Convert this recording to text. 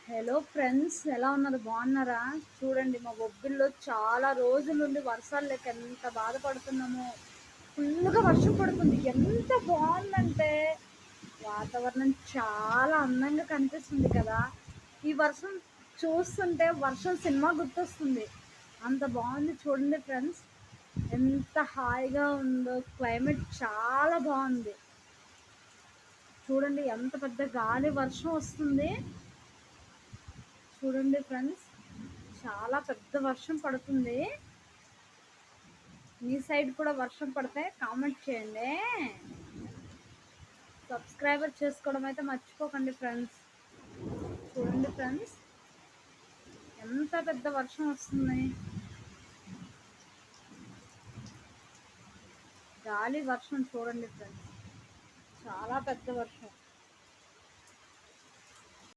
Hello friends, ఎలా ఉన్నారు? బాగున్నారా? చూడండి, మా బొబ్బిల్లో చాలా రోజుల నుండి వర్షాలు లేక ఎంత బాధపడుతున్నామో. ఫుల్గా వర్షం పడుతుంది. ఎంత బాగుందంటే వాతావరణం చాలా అందంగా కనిపిస్తుంది కదా. ఈ వర్షం చూస్తుంటే వర్షం సినిమా గుర్తొస్తుంది. అంత బాగుంది చూడండి ఫ్రెండ్స్. ఎంత హాయిగా ఉందో, క్లైమేట్ చాలా బాగుంది. చూడండి ఎంత పెద్ద గాలి వర్షం వస్తుంది. చూడండి ఫ్రెండ్స్, చాలా పెద్ద వర్షం పడుతుంది. మీ సైడ్ కూడా వర్షం పడితే కామెంట్ చేయండి. సబ్స్క్రైబర్ చేసుకోవడం అయితే మర్చిపోకండి ఫ్రెండ్స్. చూడండి ఫ్రెండ్స్, ఎంత పెద్ద వర్షం వస్తుంది. గాలి వర్షం చూడండి ఫ్రెండ్స్, చాలా పెద్ద వర్షం.